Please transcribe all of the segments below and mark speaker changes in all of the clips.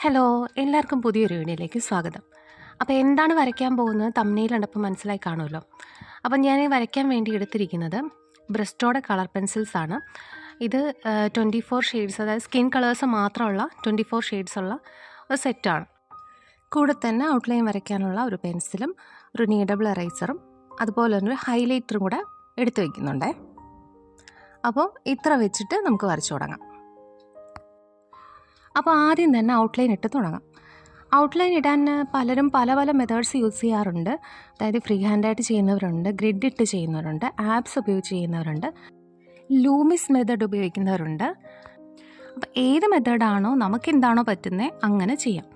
Speaker 1: Hello, എല്ലാവർക്കും പുതിയൊരു വീഡിയോയിലേക്ക് സ്വാഗതം. അപ്പോൾ എന്താണ് വരയ്ക്കാൻ പോകുന്നത് തംബ്നെയിൽ കണ്ടപ്പോൾ മനസ്സിലായി കാണുമല്ലോ. അപ്പം ഞാൻ വരയ്ക്കാൻ വേണ്ടി എടുത്തിരിക്കുന്നത് ബ്രിസ്റ്റോയുടെ കളർ പെൻസിൽസ് ആണ്. ഇത് 24 ഷെയ്ഡ്സ്, അതായത് സ്കിൻ കളേഴ്സ് മാത്രമുള്ള 24 ഷെയ്ഡ്സ് ഉള്ള ഒരു സെറ്റാണ്. കൂടെ തന്നെ ഔട്ട്ലൈൻ വരയ്ക്കാനുള്ള ഒരു പെൻസിലും ഒരു നീഡബിൾ എറൈസറും അതുപോലെ തന്നെ ഒരു ഹൈലൈറ്ററും കൂടെ എടുത്തു വയ്ക്കുന്നുണ്ടേ. അപ്പോൾ ഇത്ര വെച്ചിട്ട് നമുക്ക് വരച്ചു തുടങ്ങാം. അപ്പോൾ ആദ്യം തന്നെ ഔട്ട്ലൈൻ ഇട്ട് തുടങ്ങാം. ഔട്ട്ലൈൻ ഇടാൻ പലരും പല പല മെത്തേഡ്സ് യൂസ് ചെയ്യാറുണ്ട്. അതായത് ഫ്രീ ഹാൻഡായിട്ട് ചെയ്യുന്നവരുണ്ട്, ഗ്രിഡ് ഇട്ട് ചെയ്യുന്നവരുണ്ട്, ആപ്സ് ഉപയോഗിച്ച് ചെയ്യുന്നവരുണ്ട്, ലൂമിസ് മെത്തേഡ് ഉപയോഗിക്കുന്നവരുണ്ട്. അപ്പോൾ ഏത് മെത്തേഡാണോ നമുക്ക് എന്താണോ പറ്റുന്നത് അങ്ങനെ ചെയ്യാം.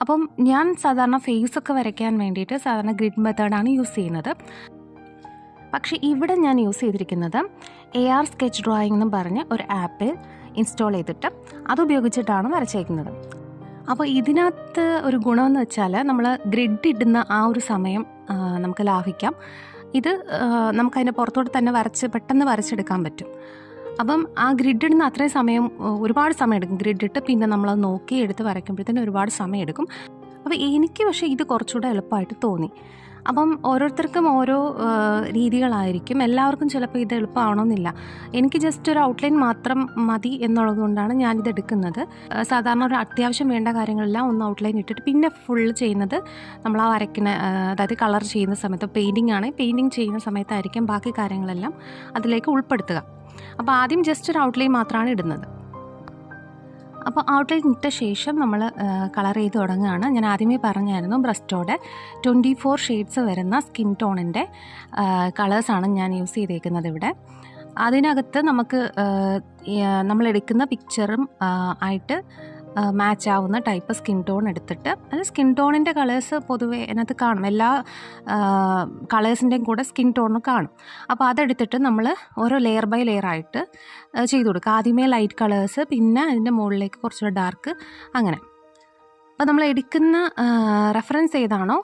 Speaker 1: അപ്പം ഞാൻ സാധാരണ ഫേസൊക്കെ വരയ്ക്കാൻ വേണ്ടിയിട്ട് സാധാരണ ഗ്രിഡ് മെത്തേഡാണ് യൂസ് ചെയ്യുന്നത്. പക്ഷേ ഇവിടെ ഞാൻ യൂസ് ചെയ്തിരിക്കുന്നത് AR സ്കെച്ച് ഡ്രോയിങ് എന്നും പറഞ്ഞ് ഒരു ആപ്പിൽ ഇൻസ്റ്റാൾ ചെയ്തിട്ട് അതുപയോഗിച്ചിട്ടാണ് വരച്ചേക്കുന്നത്. അപ്പോൾ ഇതിനകത്ത് ഒരു ഗുണമെന്ന് വെച്ചാൽ നമ്മൾ ഗ്രിഡ് ഇടുന്ന ആ ഒരു സമയം നമുക്ക് ലാഭിക്കാം. ഇത് നമുക്കതിൻ്റെ പുറത്തോട്ട് തന്നെ പെട്ടെന്ന് വരച്ചെടുക്കാൻ പറ്റും. അപ്പം ആ ഗ്രിഡ് ഇടുന്ന അത്രയും സമയം ഒരുപാട് സമയം എടുക്കും. ഗ്രിഡ് ഇട്ട് പിന്നെ നമ്മളത് നോക്കി എടുത്ത് വരയ്ക്കുമ്പോഴത്തേനും ഒരുപാട് സമയം എടുക്കും. അപ്പോൾ എനിക്ക് പക്ഷേ ഇത് കുറച്ചുകൂടെ എളുപ്പമായിട്ട് തോന്നി. അപ്പം ഓരോരുത്തർക്കും ഓരോ രീതികളായിരിക്കും. എല്ലാവർക്കും ചിലപ്പോൾ ഇത് എളുപ്പമാവണമെന്നില്ല. എനിക്ക് ജസ്റ്റ് ഒരു ഔട്ട്ലൈൻ മാത്രം മതി എന്നുള്ളത് കൊണ്ടാണ് ഞാനിത് എടുക്കുന്നത്. സാധാരണ ഒരു അത്യാവശ്യം വേണ്ട കാര്യങ്ങളെല്ലാം ഒന്ന് ഔട്ട്ലൈൻ ഇട്ടിട്ട് പിന്നെ ഫുള്ള് ചെയ്യുന്നത് നമ്മൾ ആ വരയ്ക്കുന്ന, അതായത് കളർ ചെയ്യുന്ന സമയത്ത്, പെയിൻറ്റിങ് ചെയ്യുന്ന സമയത്തായിരിക്കും ബാക്കി കാര്യങ്ങളെല്ലാം അതിലേക്ക് ഉൾപ്പെടുത്തുക. അപ്പോൾ ആദ്യം ജസ്റ്റ് ഒരു ഔട്ട്ലൈൻ മാത്രമാണ് ഇടുന്നത്. അപ്പോൾ ഔട്ട്ലൈൻ ഇട്ട ശേഷം നമ്മൾ കളർ ചെയ്ത് തുടങ്ങുകയാണ്. ഞാൻ ആദ്യമേ പറഞ്ഞായിരുന്നു ബ്രിസ്റ്റോയുടെ 24 ഷെയ്ഡ്സ് വരുന്ന സ്കിൻ ടോണിൻ്റെ കളേഴ്സാണ് ഞാൻ യൂസ് ചെയ്തേക്കുന്നത് ഇവിടെ. അതിനകത്ത് നമുക്ക് നമ്മളെടുക്കുന്ന പിക്ചറും ആയിട്ട് മാച്ച് ആവുന്ന ടൈപ്പ് സ്കിൻ ടോൺ എടുത്തിട്ട്, അത് സ്കിൻ ടോണിൻ്റെ കളേഴ്സ് പൊതുവേ അതിനകത്ത് കാണും, എല്ലാ കളേഴ്സിൻ്റെയും കൂടെ സ്കിൻ ടോൺ കാണും. അപ്പോൾ അതെടുത്തിട്ട് നമ്മൾ ഓരോ ലെയർ ബൈ ലെയർ ആയിട്ട് ചെയ്ത് കൊടുക്കുക. ആദ്യമേ ലൈറ്റ് കളേഴ്സ്, പിന്നെ അതിൻ്റെ മുകളിലേക്ക് കുറച്ചുകൂടെ ഡാർക്ക്, അങ്ങനെ. അപ്പോൾ നമ്മൾ എടുക്കുന്ന റെഫറൻസ് ഏതാണോ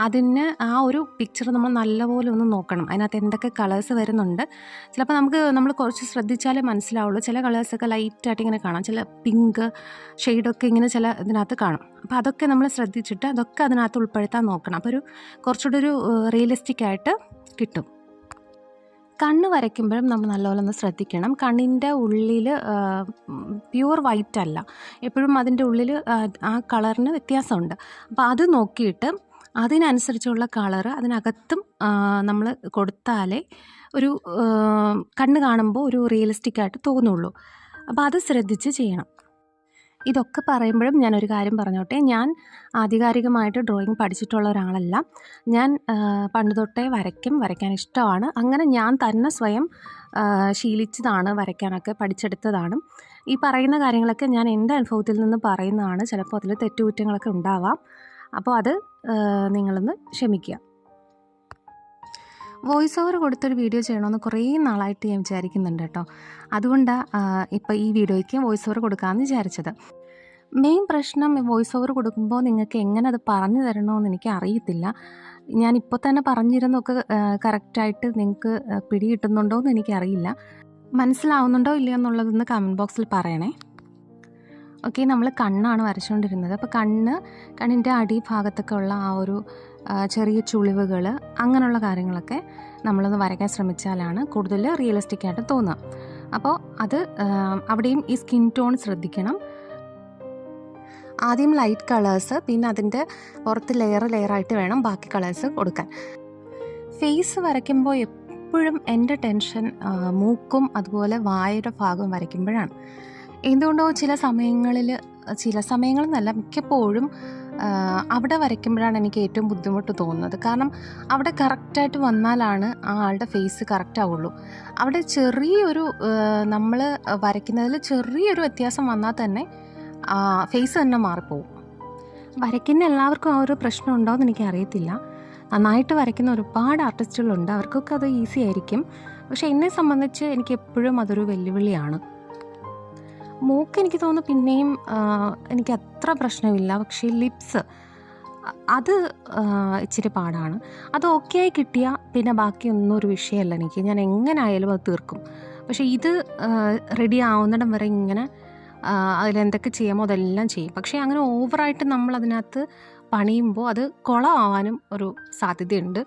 Speaker 1: അതിന് ആ ഒരു പിക്ചർ നമ്മൾ നല്ലപോലെ ഒന്ന് നോക്കണം. അതിനകത്ത് എന്തൊക്കെ കളേഴ്സ് വരുന്നുണ്ട്. ചിലപ്പോൾ നമ്മൾ കുറച്ച് ശ്രദ്ധിച്ചാലേ മനസ്സിലാവുള്ളൂ. ചില കളേഴ്സൊക്കെ ലൈറ്റായിട്ട് ഇങ്ങനെ കാണാം, ചില പിങ്ക് ഷെയ്ഡൊക്കെ ഇങ്ങനെ ചില ഇതിനകത്ത് കാണും. അപ്പോൾ അതൊക്കെ നമ്മൾ ശ്രദ്ധിച്ചിട്ട് അതൊക്കെ അതിനകത്ത് ഉൾപ്പെടുത്താൻ നോക്കണം. അപ്പോൾ കുറച്ചുകൂടി ഒരു റിയലിസ്റ്റിക് ആയിട്ട് കിട്ടും. കണ്ണ് വരയ്ക്കുമ്പോഴും നമ്മൾ നല്ലപോലെ ഒന്ന് ശ്രദ്ധിക്കണം. കണ്ണിൻ്റെ ഉള്ളിൽ പ്യുവർ വൈറ്റ് അല്ല, എപ്പോഴും അതിൻ്റെ ഉള്ളിൽ ആ കളറിന് വ്യത്യാസമുണ്ട്. അപ്പോൾ അത് നോക്കിയിട്ട് അതിനനുസരിച്ചുള്ള കളറ് അതിനകത്തും നമ്മൾ കൊടുത്താലേ ഒരു കണ്ണ് കാണുമ്പോൾ ഒരു റിയലിസ്റ്റിക് ആയിട്ട് തോന്നുള്ളൂ. അപ്പോൾ അത് ശ്രദ്ധിച്ച് ചെയ്യണം. ഇതൊക്കെ പറയുമ്പോഴും ഞാനൊരു കാര്യം പറഞ്ഞോട്ടെ, ഞാൻ ആധികാരികമായിട്ട് ഡ്രോയിങ് പഠിച്ചിട്ടുള്ള ഒരാളല്ല. ഞാൻ പണ്ട് തൊട്ടേ വരയ്ക്കാൻ ഇഷ്ടമാണ്. അങ്ങനെ ഞാൻ തന്നെ സ്വയം ശീലിച്ചതാണ്, വരയ്ക്കാനൊക്കെ പഠിച്ചെടുത്തതാണ്. ഈ പറയുന്ന കാര്യങ്ങളൊക്കെ ഞാൻ എൻ്റെ അനുഭവത്തിൽ നിന്ന് പറയുന്നതാണ്. ചിലപ്പോൾ അതിൽ തെറ്റുകുറ്റങ്ങളൊക്കെ ഉണ്ടാവാം. അപ്പോൾ അത് നിങ്ങളൊന്ന് ക്ഷമിക്കുക. വോയിസ് ഓവർ കൊടുത്തൊരു വീഡിയോ ചെയ്യണമെന്ന് കുറേ നാളായിട്ട് ഞാൻ വിചാരിക്കുന്നുണ്ട് കേട്ടോ. അതുകൊണ്ടാണ് ഇപ്പോൾ ഈ വീഡിയോയ്ക്ക് വോയിസ് ഓവർ കൊടുക്കാമെന്ന് വിചാരിച്ചത്. മെയിൻ പ്രശ്നം, വോയിസ് ഓവർ കൊടുക്കുമ്പോൾ നിങ്ങൾക്ക് എങ്ങനെ അത് പറഞ്ഞു തരണമെന്ന് എനിക്ക് അറിയത്തില്ല. ഞാനിപ്പോൾ തന്നെ പറഞ്ഞിരുന്നൊക്കെ കറക്റ്റായിട്ട് നിങ്ങൾക്ക് പിടികിട്ടുന്നുണ്ടോ എന്ന് എനിക്കറിയില്ല. മനസ്സിലാവുന്നുണ്ടോ ഇല്ലയോ എന്നുള്ളതൊന്ന് കമൻറ്റ് ബോക്സിൽ പറയണേ. ഓക്കെ, നമ്മൾ കണ്ണാണ് വരച്ചുകൊണ്ടിരുന്നത്. അപ്പോൾ കണ്ണിൻ്റെ അടിഭാഗത്തൊക്കെ ഉള്ള ആ ഒരു ചെറിയ ചുളിവുകൾ, അങ്ങനെയുള്ള കാര്യങ്ങളൊക്കെ നമ്മളൊന്ന് വരയ്ക്കാൻ ശ്രമിച്ചാലാണ് കൂടുതൽ റിയലിസ്റ്റിക് ആയിട്ട് തോന്നുക. അപ്പോൾ അത് അവിടെയും ഈ സ്കിൻ ടോൺ ശ്രദ്ധിക്കണം. ആദ്യം ലൈറ്റ് കളേഴ്സ്, പിന്നെ അതിൻ്റെ പുറത്ത് ലെയറായിട്ട് വേണം ബാക്കി കളേഴ്സ് കൊടുക്കാൻ. ഫേസ് വരയ്ക്കുമ്പോൾ എപ്പോഴും എൻ്റെ ടെൻഷൻ മൂക്കും അതുപോലെ വായുടെ ഭാഗം വരയ്ക്കുമ്പോഴാണ്. എന്തുകൊണ്ടോ ചില സമയങ്ങളെന്നല്ല, മിക്കപ്പോഴും അവിടെ വരയ്ക്കുമ്പോഴാണ് എനിക്ക് ഏറ്റവും ബുദ്ധിമുട്ട് തോന്നുന്നത്. കാരണം അവിടെ കറക്റ്റായിട്ട് വന്നാലാണ് ആ ആളുടെ ഫേസ് കറക്റ്റ് ആവുള്ളൂ. അവിടെ ചെറിയൊരു നമ്മൾ വരയ്ക്കുന്നതിൽ ചെറിയൊരു വ്യത്യാസം വന്നാൽ തന്നെ ഫേസ് തന്നെ മാറിപ്പോവും. വരയ്ക്കുന്ന എല്ലാവർക്കും ആ ഒരു പ്രശ്നം ഉണ്ടോ എന്ന് എനിക്കറിയത്തില്ല. നന്നായിട്ട് വരയ്ക്കുന്ന ഒരുപാട് ആർട്ടിസ്റ്റുകളുണ്ട്, അവർക്കൊക്കെ അത് ഈസി ആയിരിക്കും. പക്ഷേ എന്നെ സംബന്ധിച്ച് എനിക്ക് എപ്പോഴും അതൊരു വെല്ലുവിളിയാണ്. മൂക്ക് എനിക്ക് തോന്നുന്നു പിന്നെയും എനിക്ക് അത്ര പ്രശ്നമില്ല. പക്ഷേ ലിപ്സ് അത് ഇച്ചിരി പാടാണ്. അത് ഓക്കെ ആയി കിട്ടിയാൽ പിന്നെ ബാക്കിയൊന്നും ഒരു വിഷയമല്ല എനിക്ക്. ഞാൻ എങ്ങനെ ആയാലും അത് തീർക്കും. പക്ഷേ ഇത് റെഡി ആവുന്നിടം വരെ ഇങ്ങനെ അതിലെന്തൊക്കെ ചെയ്യാമോ അതെല്ലാം ചെയ്യും. പക്ഷേ അങ്ങനെ ഓവറായിട്ട് നമ്മളതിനകത്ത് പണിയുമ്പോൾ അത് കുളമാവാനും ഒരു സാധ്യതയുണ്ട്.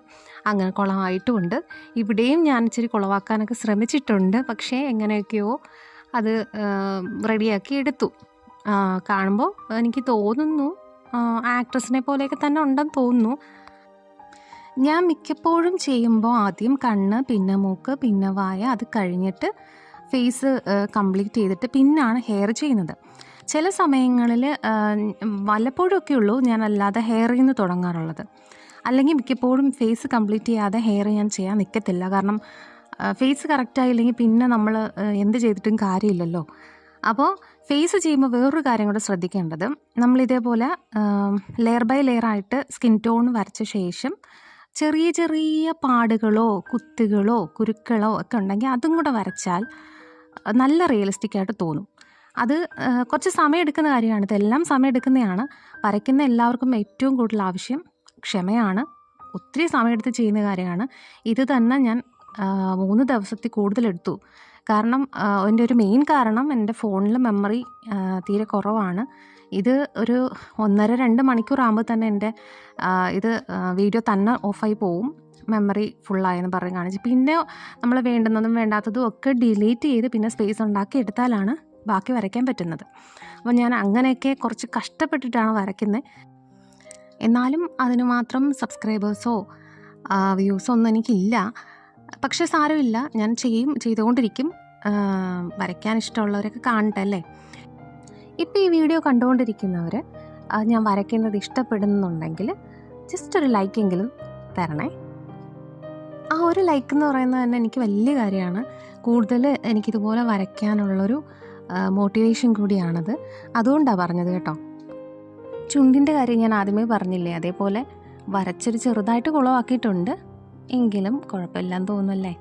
Speaker 1: അങ്ങനെ കുളമായിട്ടുമുണ്ട്. ഇവിടെയും ഞാൻ ഇച്ചിരി കുളമാക്കാനൊക്കെ ശ്രമിച്ചിട്ടുണ്ട്. പക്ഷേ എങ്ങനെയൊക്കെയോ അത് റെഡിയാക്കി എടുത്തു. കാണുമ്പോൾ എനിക്ക് തോന്നുന്നു ആക്ട്രസിനെ പോലെയൊക്കെ തന്നെ ഉണ്ടെന്ന് തോന്നുന്നു. ഞാൻ മിക്കപ്പോഴും ചെയ്യുമ്പോൾ ആദ്യം കണ്ണ്, പിന്നെ മൂക്ക്, പിന്നെ വായ, അത് കഴിഞ്ഞിട്ട് ഫേസ് കംപ്ലീറ്റ് ചെയ്തിട്ട് പിന്നാണ് ഹെയർ ചെയ്യുന്നത്. ചില സമയങ്ങളിൽ വല്ലപ്പോഴൊക്കെ ഉള്ളൂ ഞാൻ അല്ലാതെ ഹെയറിൽ നിന്ന് തുടങ്ങാറുള്ളത്. അല്ലെങ്കിൽ മിക്കപ്പോഴും ഫേസ് കംപ്ലീറ്റ് ചെയ്യാതെ ഹെയർ ഞാൻ ചെയ്യാൻ നിൽക്കത്തില്ല. കാരണം ഫേസ് കറക്റ്റായില്ലെങ്കിൽ പിന്നെ നമ്മൾ എന്ത് ചെയ്തിട്ടും കാര്യമില്ലല്ലോ. അപ്പോൾ ഫേസ് ചെയ്യുമ്പോൾ വേറൊരു കാര്യം കൂടെ ശ്രദ്ധിക്കേണ്ടത്, നമ്മളിതേപോലെ ലെയർ ബൈ ലെയറായിട്ട് സ്കിൻ ടോൺ വരച്ച ശേഷം ചെറിയ ചെറിയ പാടുകളോ കുത്തുകളോ കുരുക്കളോ ഒക്കെ ഉണ്ടെങ്കിൽ അതും കൂടെ വരച്ചാൽ നല്ല റിയലിസ്റ്റിക് ആയിട്ട് തോന്നും. അത് കുറച്ച് സമയം എടുക്കുന്ന കാര്യമാണ്. ഇതെല്ലാം സമയം എടുക്കുന്നതാണ്. വരയ്ക്കുന്ന എല്ലാവർക്കും ഏറ്റവും കൂടുതൽ ആവശ്യം ക്ഷമയാണ്. ഒത്തിരി സമയമെടുത്ത് ചെയ്യുന്ന കാര്യമാണ്. ഇത് തന്നെ ഞാൻ 3 ദിവസത്തിൽ കൂടുതലെടുത്തു. കാരണം അതിൻ്റെ ഒരു മെയിൻ കാരണം എൻ്റെ ഫോണിൽ മെമ്മറി തീരെ കുറവാണ്. ഇത് ഒരു 1.5-2 മണിക്കൂറാകുമ്പോൾ തന്നെ എൻ്റെ ഇത് വീഡിയോ തന്നെ ഓഫായി പോവും. മെമ്മറി ഫുള്ളായെന്ന് പറഞ്ഞ് കാണിച്ച് പിന്നെ നമ്മൾ വേണ്ടുന്നതും വേണ്ടാത്തതും ഒക്കെ ഡിലീറ്റ് ചെയ്ത് പിന്നെ സ്പേസ് ഉണ്ടാക്കി എടുത്താലാണ് ബാക്കി വരയ്ക്കാൻ പറ്റുന്നത്. അപ്പോൾ ഞാൻ അങ്ങനെയൊക്കെ കുറച്ച് കഷ്ടപ്പെട്ടിട്ടാണ് വരയ്ക്കുന്നത്. എന്നാലും അതിന് മാത്രം സബ്സ്ക്രൈബേഴ്സോ വ്യൂസോ ഒന്നും എനിക്കില്ല. പക്ഷേ സാരമില്ല, ഞാൻ ചെയ്തുകൊണ്ടിരിക്കും. വരയ്ക്കാൻ ഇഷ്ടമുള്ളവരൊക്കെ കാണട്ടെ അല്ലേ. ഇപ്പോൾ ഈ വീഡിയോ കണ്ടുകൊണ്ടിരിക്കുന്നവർ ഞാൻ വരയ്ക്കുന്നത് ഇഷ്ടപ്പെടുന്നുണ്ടെങ്കിൽ ജസ്റ്റ് ഒരു ലൈക്കെങ്കിലും തരണേ. ആ ഒരു ലൈക്ക് എന്ന് പറയുന്നത് തന്നെ എനിക്ക് വലിയ കാര്യമാണ്. കൂടുതൽ എനിക്കിതുപോലെ വരയ്ക്കാനുള്ളൊരു മോട്ടിവേഷൻ കൂടിയാണത്. അതുകൊണ്ടാണ് പറഞ്ഞത് കേട്ടോ. ചുണ്ടിൻ്റെ കാര്യം ഞാൻ ആദ്യമേ പറഞ്ഞില്ലേ, അതേപോലെ വരച്ചൊരു ചെറുതായിട്ട് കുളമാക്കിയിട്ടുണ്ട്. എങ്കിലും കുഴപ്പമില്ലെന്ന് തോന്നുന്നല്ലേ.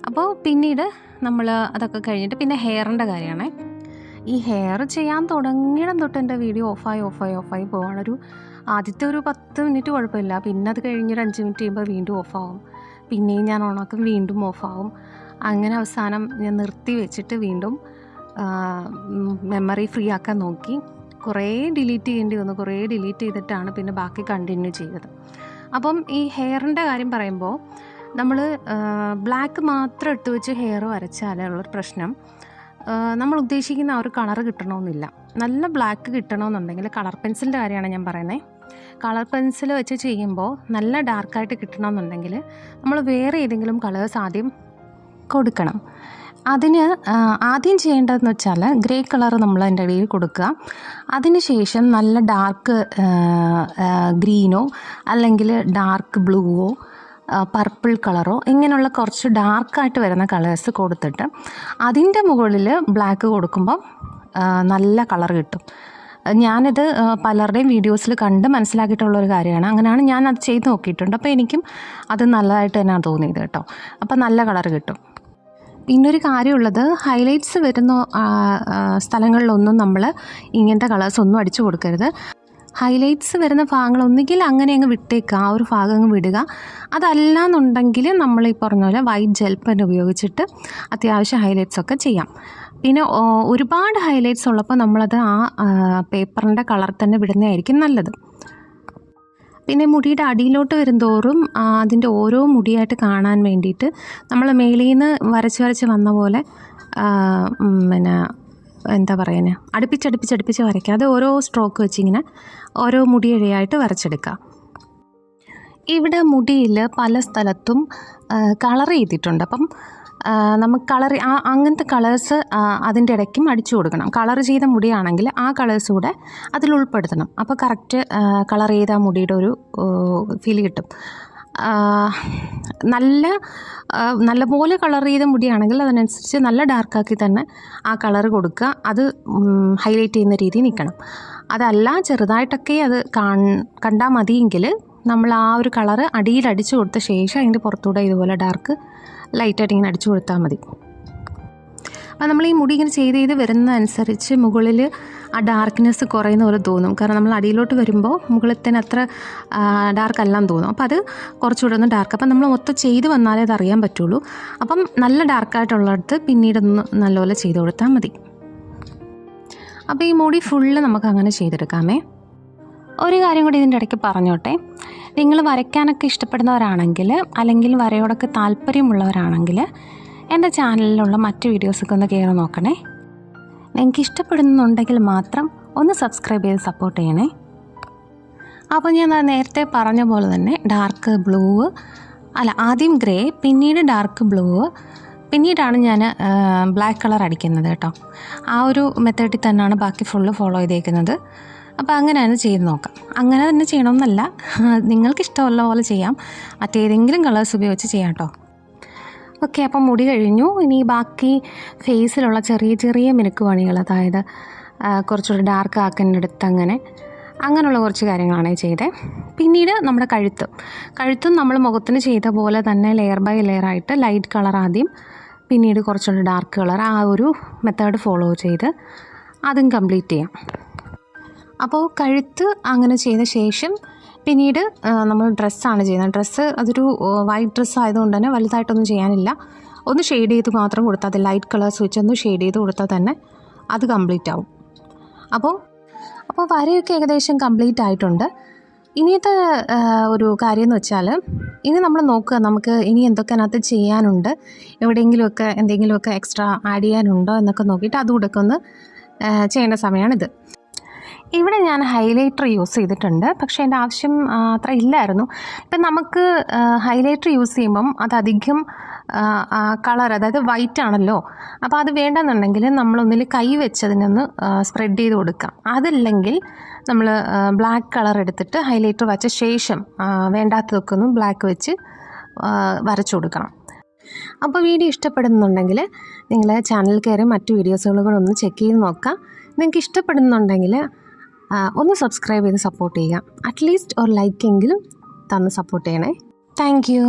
Speaker 1: അപ്പോൾ പിന്നീട് നമ്മൾ അതൊക്കെ കഴിഞ്ഞിട്ട് പിന്നെ ഹെയറിൻ്റെ കാര്യമാണ്. ഈ ഹെയർ ചെയ്യാൻ തുടങ്ങിയിടം തൊട്ട് എൻ്റെ വീഡിയോ ഓഫായി പോവാണ്. ആദ്യത്തെ ഒരു 10 മിനിറ്റ് കുഴപ്പമില്ല. പിന്നെ അത് കഴിഞ്ഞൊരു 5 മിനിറ്റ് കഴിയുമ്പോൾ വീണ്ടും ഓഫാവും. പിന്നെയും ഞാൻ ഓണാക്കും, വീണ്ടും ഓഫാവും. അങ്ങനെ അവസാനം ഞാൻ നിർത്തി വെച്ചിട്ട് വീണ്ടും മെമ്മറി ഫ്രീ ആക്കാൻ നോക്കി. കുറേ ഡിലീറ്റ് ചെയ്യേണ്ടി വന്നു. കുറേ ഡിലീറ്റ് ചെയ്തിട്ടാണ് പിന്നെ ബാക്കി കണ്ടിന്യൂ ചെയ്തത്. അപ്പം ഈ ഹെയറിൻ്റെ കാര്യം പറയുമ്പോൾ നമ്മൾ ബ്ലാക്ക് മാത്രം ഇട്ട് വെച്ച് ഹെയർ വരച്ചാലുള്ളൊരു പ്രശ്നം, നമ്മൾ ഉദ്ദേശിക്കുന്ന ആ ഒരു കളറ് കിട്ടണമെന്നില്ല. നല്ല ബ്ലാക്ക് കിട്ടണമെന്നുണ്ടെങ്കിൽ കളർ പെൻസിലിൻ്റെ കാര്യമാണ് ഞാൻ പറയുന്നത്. കളർ പെൻസിൽ വെച്ച് ചെയ്യുമ്പോൾ നല്ല ഡാർക്കായിട്ട് കിട്ടണമെന്നുണ്ടെങ്കിൽ നമ്മൾ വേറെ ഏതെങ്കിലും കളേഴ്സ് ആദ്യം കൊടുക്കണം. അതിന് ആദ്യം ചെയ്യേണ്ടതെന്ന് വെച്ചാൽ ഗ്രേ കളർ നമ്മൾ അതിൻ്റെ ഇടയിൽ കൊടുക്കുക. അതിന് ശേഷം നല്ല ഡാർക്ക് ഗ്രീനോ അല്ലെങ്കിൽ ഡാർക്ക് ബ്ലൂവോ പർപ്പിൾ കളറോ ഇങ്ങനെയുള്ള കുറച്ച് ഡാർക്കായിട്ട് വരുന്ന കളേഴ്സ് കൊടുത്തിട്ട് അതിൻ്റെ മുകളിൽ ബ്ലാക്ക് കൊടുക്കുമ്പം നല്ല കളർ കിട്ടും. ഞാനിത് പലരുടെയും വീഡിയോസിൽ കണ്ട് മനസ്സിലാക്കിയിട്ടുള്ളൊരു കാര്യമാണ്. അങ്ങനെയാണ് ഞാൻ അത് ചെയ്ത് നോക്കിയിട്ടുണ്ട്. അപ്പോൾ എനിക്കും അത് നല്ലതായിട്ട് തന്നെയാണ് തോന്നിയത് കേട്ടോ. അപ്പോൾ നല്ല കളർ കിട്ടും. പിന്നൊരു കാര്യമുള്ളത്, ഹൈലൈറ്റ്സ് വരുന്ന സ്ഥലങ്ങളിലൊന്നും നമ്മൾ ഇങ്ങനത്തെ കളേഴ്സ് ഒന്നും അടിച്ചു കൊടുക്കരുത്. ഹൈലൈറ്റ്സ് വരുന്ന ഭാഗങ്ങൾ ഒന്നുകിൽ അങ്ങനെ അങ്ങ് വിട്ടേക്കുക, ആ ഒരു ഭാഗം അങ്ങ് വിടുക. അതല്ല എന്നുണ്ടെങ്കിൽ നമ്മൾ ഈ പറഞ്ഞ പോലെ വൈറ്റ് ജെൽ പെൻ ഉപയോഗിച്ചിട്ട് അത്യാവശ്യം ഹൈലൈറ്റ്സ് ഒക്കെ ചെയ്യാം. പിന്നെ ഒരുപാട് ഹൈലൈറ്റ്സ് ഉള്ളപ്പോൾ നമ്മളത് ആ പേപ്പറിൻ്റെ കളർ തന്നെ വിടുന്നതായിരിക്കും നല്ലത്. പിന്നെ മുടിയുടെ അടിയിലോട്ട് വരുന്തോറും അതിൻ്റെ ഓരോ മുടിയായിട്ട് കാണാൻ വേണ്ടിയിട്ട് നമ്മൾ മേളിൽ നിന്ന് വരച്ച് വന്ന പോലെ പിന്നെ എന്താ പറയുന്നത്, അടുപ്പിച്ചടുപ്പിച്ച് വരയ്ക്കാതെ ഓരോ സ്ട്രോക്ക് വെച്ചിങ്ങനെ ഓരോ മുടിയിഴയായിട്ട് വരച്ചെടുക്കുക. ഇവിടെ മുടിയിൽ പല സ്ഥലത്തും കളർ ചെയ്തിട്ടുണ്ട്. അപ്പം നമുക്ക് അങ്ങനത്തെ കളേഴ്സ് അതിൻ്റെ ഇടയ്ക്കും അടിച്ചു കൊടുക്കണം. കളർ ചെയ്ത മുടിയാണെങ്കിൽ ആ കളേഴ്സ് കൂടെ അതിൽ ഉൾപ്പെടുത്തണം. അപ്പോൾ കറക്റ്റ് കളർ ചെയ്ത മുടിയുടെ ഒരു ഫീൽ കിട്ടും. നല്ലപോലെ കളർ ചെയ്ത മുടിയാണെങ്കിൽ അതിനനുസരിച്ച് നല്ല ഡാർക്കാക്കി തന്നെ ആ കളർ കൊടുക്കുക. അത് ഹൈലൈറ്റ് ചെയ്യുന്ന രീതി നിൽക്കണം. അതല്ല ചെറുതായിട്ടൊക്കെ അത് കണ്ടാൽ മതിയെങ്കിൽ നമ്മൾ ആ ഒരു കളറ് അടിയിൽ അടിച്ചു കൊടുത്ത ശേഷം അതിൻ്റെ പുറത്തൂടെ ഇതുപോലെ ഡാർക്ക് ലൈറ്റായിട്ട് ഇങ്ങനെ അടിച്ചു കൊടുത്താൽ മതി. അപ്പോൾ നമ്മൾ ഈ മുടി ഇങ്ങനെ ചെയ്ത് വരുന്നതനുസരിച്ച് മുകളിൽ ആ ഡാർക്ക്നെസ് കുറയുന്ന പോലെ തോന്നും. കാരണം നമ്മൾ അടിയിലോട്ട് വരുമ്പോൾ മുകളിൽ തന്നെ അത്ര ഡാർക്ക് അല്ലാന്ന് തോന്നും. അപ്പോൾ അത് കുറച്ചുകൂടെ ഒന്ന് ഡാർക്ക്. അപ്പം നമ്മൾ മൊത്തം ചെയ്ത് വന്നാലേ അത് അറിയാൻ പറ്റുള്ളൂ. അപ്പം നല്ല ഡാർക്കായിട്ടുള്ളിടത്ത് പിന്നീടൊന്ന് നല്ലപോലെ ചെയ്ത് കൊടുത്താൽ മതി. അപ്പോൾ ഈ മുടി ഫുള്ള് നമുക്ക് അങ്ങനെ ചെയ്തെടുക്കാമേ. ഒരു കാര്യം കൂടി ഇതിൻ്റെ ഇടയ്ക്ക് പറഞ്ഞോട്ടെ, നിങ്ങൾ വരയ്ക്കാനൊക്കെ ഇഷ്ടപ്പെടുന്നവരാണെങ്കിൽ അല്ലെങ്കിൽ വരയോടൊക്കെ താല്പര്യമുള്ളവരാണെങ്കിൽ എൻ്റെ ചാനലിലുള്ള മറ്റ് വീഡിയോസൊക്കെ ഒന്ന് കയറി നോക്കണേ. നിങ്ങൾക്ക് ഇഷ്ടപ്പെടുന്നുണ്ടെങ്കിൽ മാത്രം ഒന്ന് സബ്സ്ക്രൈബ് ചെയ്ത് സപ്പോർട്ട് ചെയ്യണേ. അപ്പോൾ ഞാൻ നേരത്തെ പറഞ്ഞ പോലെ തന്നെ ഡാർക്ക് ബ്ലൂ ആദ്യം ഗ്രേ, പിന്നീട് ഡാർക്ക് ബ്ലൂ, പിന്നീടാണ് ഞാൻ ബ്ലാക്ക് കളർ അടിക്കുന്നത് കേട്ടോ. ആ ഒരു മെത്തേഡിൽ തന്നെയാണ് ബാക്കി ഫുള്ള് ഫോളോ ചെയ്തേക്കുന്നത്. അപ്പോൾ അങ്ങനെ തന്നെ ചെയ്ത് നോക്കാം. അങ്ങനെ തന്നെ ചെയ്യണമെന്നല്ല, നിങ്ങൾക്ക് ഇഷ്ടമുള്ള പോലെ ചെയ്യാം. മറ്റേതെങ്കിലും കളേഴ്സ് ഉപയോഗിച്ച് ചെയ്യാം കേട്ടോ. ഓക്കെ, അപ്പം മുടി കഴിഞ്ഞു. ഇനി ബാക്കി ഫേസിലുള്ള ചെറിയ ചെറിയ മിനുക്ക് പണികൾ, അതായത് കുറച്ചുകൂടി ഡാർക്ക് ആക്കാനെടുത്ത് അങ്ങനെയുള്ള കുറച്ച് കാര്യങ്ങളാണ് ചെയ്തത്. പിന്നീട് നമ്മുടെ കഴുത്തും നമ്മൾ മുഖത്തിന് ചെയ്ത പോലെ തന്നെ ലെയർ ബൈ ലെയർ ആയിട്ട് ലൈറ്റ് കളർ ആദ്യം, പിന്നീട് കുറച്ചുകൂടി ഡാർക്ക് കളർ, ആ ഒരു മെത്തേഡ് ഫോളോ ചെയ്ത് അതും കംപ്ലീറ്റ് ചെയ്യാം. അപ്പോൾ കഴുത്ത് അങ്ങനെ ചെയ്ത ശേഷം പിന്നീട് നമ്മൾ ഡ്രസ്സാണ് ചെയ്യുന്നത്. ഡ്രസ്സ് അതൊരു വൈറ്റ് ഡ്രസ്സ് ആയതുകൊണ്ട് തന്നെ വലുതായിട്ടൊന്നും ചെയ്യാനില്ല. ഒന്ന് ഷെയ്ഡ് ചെയ്ത് മാത്രം കൊടുത്താൽ അത് ലൈറ്റ് കളേഴ്സ് വെച്ചൊന്ന് ഷെയ്ഡ് ചെയ്ത് കൊടുത്താൽ തന്നെ അത് കംപ്ലീറ്റ് ആവും. അപ്പോൾ വരയൊക്കെ ഏകദേശം കംപ്ലീറ്റ് ആയിട്ടുണ്ട്. ഇനിയത്തെ ഒരു കാര്യം എന്ന് വെച്ചാൽ, ഇനി നമ്മൾ നോക്കുക നമുക്ക് ഇനി എന്തൊക്കെ അതിനകത്ത് ചെയ്യാനുണ്ട്, എന്തെങ്കിലുമൊക്കെ എക്സ്ട്രാ ആഡ് ചെയ്യാനുണ്ടോ എന്നൊക്കെ നോക്കിയിട്ട് അതുകൂടെ ഒന്ന് ചെയ്യേണ്ട സമയമാണിത്. ഇവിടെ ഞാൻ ഹൈലൈറ്റർ യൂസ് ചെയ്തിട്ടുണ്ട്, പക്ഷേ എൻ്റെ ആവശ്യം അത്ര ഇല്ലായിരുന്നു. ഇപ്പം നമുക്ക് ഹൈലൈറ്റർ യൂസ് ചെയ്യുമ്പം അതധികം കളർ, അതായത് വൈറ്റ് ആണല്ലോ, അപ്പോൾ അത് വേണ്ടെന്നുണ്ടെങ്കിൽ നമ്മളൊന്നിൽ കൈ വെച്ചതിനൊന്ന് സ്പ്രെഡ് ചെയ്ത് കൊടുക്കാം. അതല്ലെങ്കിൽ നമ്മൾ ബ്ലാക്ക് കളർ എടുത്തിട്ട് ഹൈലൈറ്റർ വച്ച ശേഷം വേണ്ടാത്തതൊക്കെ ഒന്ന് ബ്ലാക്ക് വെച്ച് വരച്ചു കൊടുക്കണം. അപ്പോൾ വീഡിയോ ഇഷ്ടപ്പെടുന്നുണ്ടെങ്കിൽ നിങ്ങൾ ചാനൽ കയറി മറ്റു വീഡിയോസുകൾ കൂടെ ഒന്ന് ചെക്ക് ചെയ്ത് നോക്കാം. നിങ്ങൾക്ക് ഇഷ്ടപ്പെടുന്നുണ്ടെങ്കിൽ ഒന്ന് സബ്സ്ക്രൈബ് ചെയ്ത് സപ്പോർട്ട് ചെയ്യുക. അറ്റ്ലീസ്റ്റ് ഒരു ലൈക്കെങ്കിലും തന്ന് സപ്പോർട്ട് ചെയ്യണേ. Thank you.